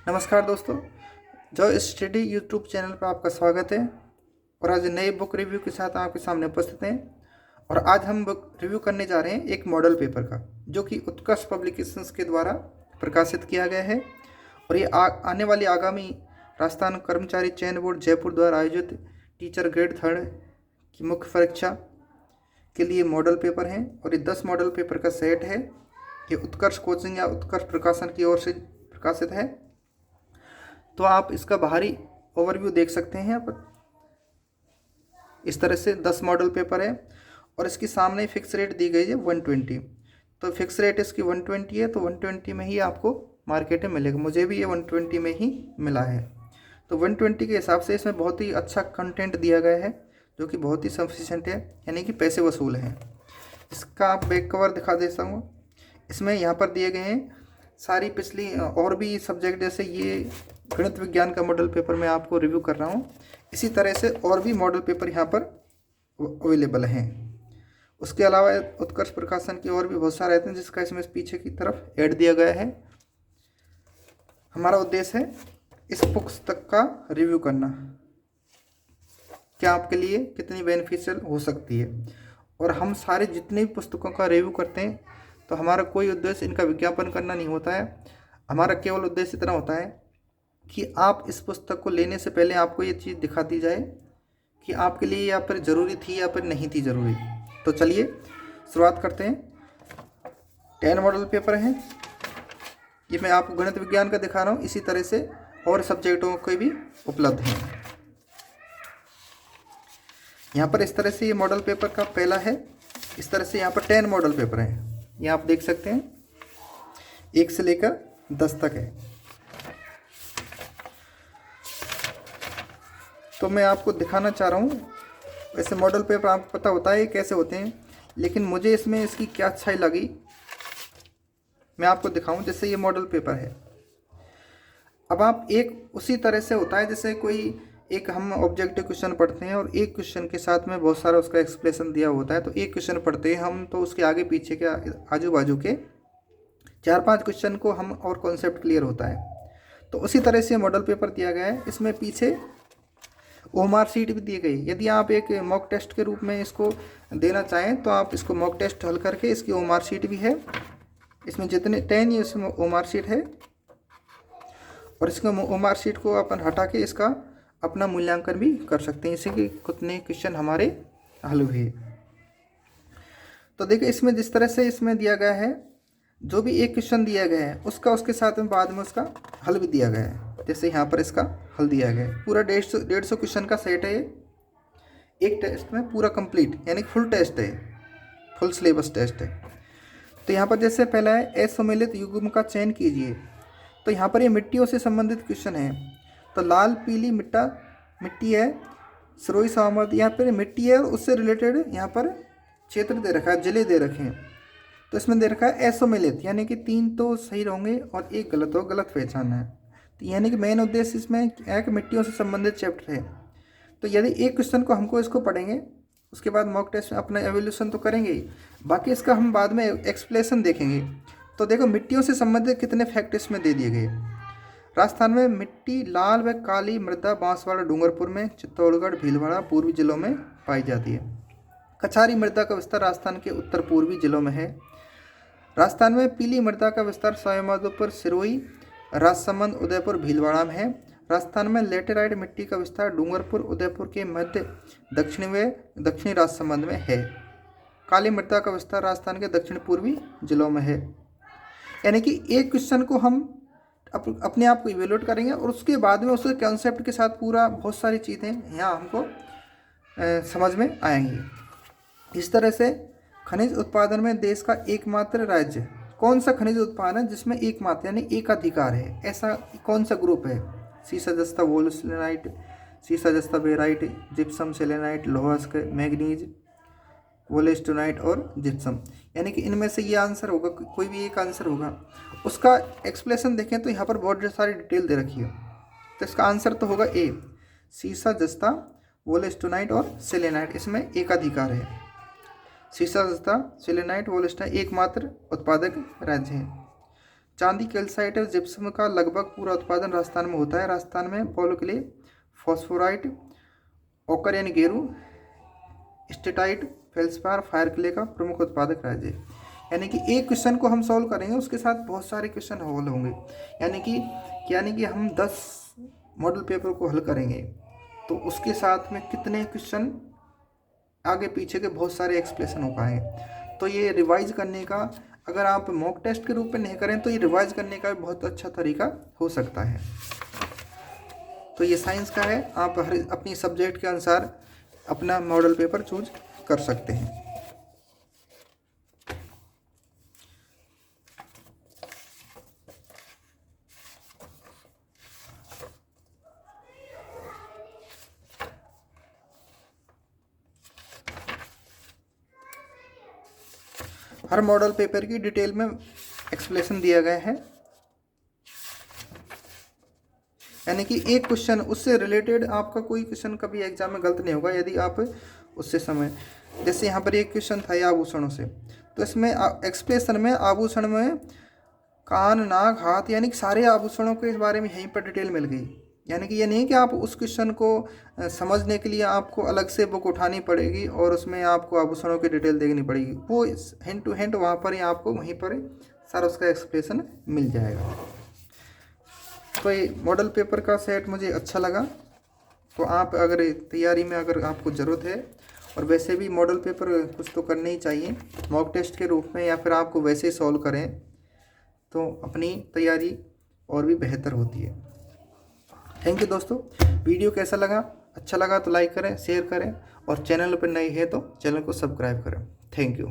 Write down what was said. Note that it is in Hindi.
नमस्कार दोस्तों, जो स्टडी यूट्यूब चैनल पर आपका स्वागत है। और आज नए बुक रिव्यू के साथ आपके सामने उपस्थित हैं। और आज हम बुक रिव्यू करने जा रहे हैं एक मॉडल पेपर का, जो कि उत्कर्ष पब्लिकेशंस के द्वारा प्रकाशित किया गया है। और ये आने वाली आगामी राजस्थान कर्मचारी चयन बोर्ड जयपुर द्वारा आयोजित टीचर ग्रेड 3 की मुख्य परीक्षा के लिए मॉडल पेपर हैं। और ये 10 मॉडल पेपर का सेट है। ये उत्कर्ष कोचिंग या उत्कर्ष प्रकाशन की ओर से प्रकाशित है। तो आप इसका बाहरी ओवरव्यू देख सकते हैं। यहाँ पर इस तरह से 10 मॉडल पेपर है और इसकी सामने फिक्स रेट दी गई है 120। तो फिक्स रेट इसकी 120 है, तो 120 में ही आपको मार्केट में मिलेगा। मुझे भी ये 120 में ही मिला है। तो 120 के हिसाब से इसमें बहुत ही अच्छा कंटेंट दिया गया है, जो कि बहुत ही सफिशिएंट है, यानी कि पैसे वसूल हैं। इसका आप बैक कवर दिखा देता हूँ। इसमें यहाँ पर दिए गए हैं सारी पिछली और भी सब्जेक्ट, जैसे ये गणित विज्ञान का मॉडल पेपर मैं आपको रिव्यू कर रहा हूँ। इसी तरह से और भी मॉडल पेपर यहाँ पर अवेलेबल हैं। उसके अलावा उत्कर्ष प्रकाशन की और भी बहुत सारे रहते हैं, जिसका इसमें पीछे की तरफ ऐड दिया गया है। हमारा उद्देश्य है इस पुस्तक का रिव्यू करना, क्या आपके लिए कितनी बेनिफिशियल हो सकती है। और हम सारे जितने भी पुस्तकों का रिव्यू करते हैं, तो हमारा कोई उद्देश्य इनका विज्ञापन करना नहीं होता है। हमारा केवल उद्देश्य इतना होता है कि आप इस पुस्तक को लेने से पहले आपको ये चीज़ दिखा दी जाए कि आपके लिए यहाँ पर ज़रूरी थी या फिर नहीं थी ज़रूरी। तो चलिए शुरुआत करते हैं। 10 मॉडल पेपर हैं। ये मैं आपको गणित विज्ञान का दिखा रहा हूँ, इसी तरह से और सब्जेक्टों के भी उपलब्ध हैं। यहाँ पर इस तरह से ये मॉडल पेपर का पहला है। इस तरह से यहाँ पर 10 मॉडल पेपर हैं। ये आप देख सकते हैं, 1 से लेकर 10 तक है। तो मैं आपको दिखाना चाह रहा हूँ। वैसे मॉडल पेपर आपको पता होता है कैसे होते हैं, लेकिन मुझे इसमें इसकी क्या अच्छाई लगी मैं आपको दिखाऊं। जैसे ये मॉडल पेपर है, अब आप एक उसी तरह से होता है जैसे कोई एक हम ऑब्जेक्टिव क्वेश्चन पढ़ते हैं और एक क्वेश्चन के साथ में बहुत सारा उसका एक्सप्लेनेशन दिया होता है। तो एक क्वेश्चन पढ़ते हैं हम, तो उसके आगे पीछे के आजू बाजू के 4-5 क्वेश्चन को हम और कॉन्सेप्ट क्लियर होता है। तो उसी तरह से मॉडल पेपर दिया गया है। इसमें पीछे ओएमआर शीट भी दी गई। यदि आप एक मॉक टेस्ट के रूप में इसको देना चाहें, तो आप इसको मॉक टेस्ट हल करके इसकी ओएमआर शीट भी है। इसमें जितने 10 इसमें ओएमआर शीट है, और इसका ओएमआर शीट को अपन हटा के इसका अपना मूल्यांकन भी कर सकते हैं, इससे कि कितने क्वेश्चन हमारे हल हुए। तो देखिए इसमें जिस तरह से इसमें दिया गया है, जो भी एक क्वेश्चन दिया गया है उसका उसके साथ में बाद में उसका हल भी दिया गया है। जैसे यहाँ पर इसका हल दिया गया है। पूरा 150 क्वेश्चन का सेट है। एक टेस्ट में पूरा कंप्लीट, यानी फुल टेस्ट है, फुल सिलेबस टेस्ट है। तो यहाँ पर जैसे पहला है असम्मिलित युग्म का चयन कीजिए। तो यहाँ पर ये मिट्टियों से संबंधित क्वेश्चन है। तो लाल पीली मिट्टी है, सरोई सामर्थ यहाँ पर मिट्टी है, और उससे रिलेटेड यहाँ पर क्षेत्र दे रखा है, जिले दे रखे हैं। तो इसमें दे रखा है असम्मिलित, यानी कि 3 तो सही होंगे और 1 गलत हो, गलत पहचान है। तो यानी कि मेन उद्देश्य इसमें क्या है कि मिट्टियों से संबंधित चैप्टर है। तो यदि एक क्वेश्चन को हमको इसको पढ़ेंगे, उसके बाद मॉक टेस्ट में अपना एवोल्यूशन तो करेंगे ही, बाकी इसका हम बाद में एक्सप्लेनेशन देखेंगे। तो देखो मिट्टियों से संबंधित कितने फैक्ट इसमें दे दिए गए। राजस्थान में मिट्टी लाल व काली मृदा बांसवाड़ा, डूंगरपुर में, चित्तौड़गढ़, भीलवाड़ा पूर्वी जिलों में पाई जाती है। कछारी मृदा का विस्तार राजस्थान के उत्तर पूर्वी जिलों में है। राजस्थान में पीली मृदा का विस्तार सवाईमाधोपुर, सिरोही, राजसमंद, उदयपुर, भीलवाड़ा में है। राजस्थान में लेटेराइट मिट्टी का विस्तार डूंगरपुर, उदयपुर के मध्य दक्षिणी राजसमंद में है। काली मृदा का विस्तार राजस्थान के दक्षिण पूर्वी जिलों में है। यानी कि एक क्वेश्चन को हम अपने आप को इवेल्युएट करेंगे, और उसके बाद में उसके कॉन्सेप्ट के साथ पूरा बहुत सारी चीज़ें यहाँ हमको समझ में आएंगी। इस तरह से खनिज उत्पादन में देश का एकमात्र राज्य कौन सा खनिज उत्पादन है जिसमें एकमात्र यानी एकाधिकार है, ऐसा कौन सा ग्रुप है? सीसा जस्ता वोल्सनाइट, सीसा जस्ता बेराइट, जिप्सम सेलेनाइट, लोहा मैग्नीज, वोलेस्टोनाइट और जिप्सम। यानी कि इनमें से ये आंसर होगा, कोई भी एक आंसर होगा। उसका एक्सप्लेनेशन देखें तो यहाँ पर बहुत सारी डिटेल दे रखी है। तो इसका आंसर तो होगा ए, सीसा जस्ता वोलेस्टोनाइट और सेलेनाइट, इसमें एकाधिकार है। सीसा जस्ता सेलेनाइट वोलेस्टोनाइट एकमात्र उत्पादक राज्य है। चांदी कैल्साइट और जिप्सम का लगभग पूरा उत्पादन राजस्थान में होता है। राजस्थान में पॉलक्ले, फॉस्फोराइट, ओकर यानी गेरू, स्टेटाइट, फेल्सपार, फायर क्ले का प्रमुख उत्पादक राज्य है। यानी कि एक क्वेश्चन को हम सॉल्व करेंगे, उसके साथ बहुत सारे क्वेश्चन हल होंगे। यानी कि हम 10 मॉडल पेपर को हल करेंगे तो उसके साथ में कितने क्वेश्चन आगे पीछे के बहुत सारे एक्सप्लेनेशन हो पाएंगे। तो ये रिवाइज करने का, अगर आप मॉक टेस्ट के रूप में नहीं करें तो ये रिवाइज करने का बहुत अच्छा तरीका हो सकता है। तो ये साइंस का है, आप हर अपनी सब्जेक्ट के अनुसार अपना मॉडल पेपर चूज कर सकते हैं। हर मॉडल पेपर की डिटेल में एक्सप्लेनेशन दिया गया है। यानी कि एक क्वेश्चन उससे रिलेटेड, आपका कोई क्वेश्चन कभी एग्जाम में गलत नहीं होगा यदि आप उससे समय, जैसे यहाँ पर एक क्वेश्चन था आभूषणों से, तो इसमें एक्सप्लेनेशन में आभूषण में कान, नाक, हाथ यानी कि सारे आभूषणों के बारे में यहीं पर डिटेल मिल गई। यानी कि ये नहीं कि आप उस क्वेश्चन को समझने के लिए आपको अलग से बुक उठानी पड़ेगी और उसमें आपको आभूषणों की डिटेल देखनी पड़ेगी, वो हिंट टू हिंट वहाँ पर ही आपको वहीं पर सारा उसका एक्सप्लेनेशन मिल जाएगा। तो ये मॉडल पेपर का सेट मुझे अच्छा लगा। तो आप अगर तैयारी में अगर आपको ज़रूरत है, और वैसे भी मॉडल पेपर कुछ तो करने ही चाहिए मॉक टेस्ट के रूप में, या फिर आपको वैसे ही सॉल्व करें तो अपनी तैयारी और भी बेहतर होती है। थैंक यू दोस्तों। वीडियो कैसा लगा? अच्छा लगा तो लाइक करें, शेयर करें, और चैनल पर नए हैं तो चैनल को सब्सक्राइब करें। Thank you.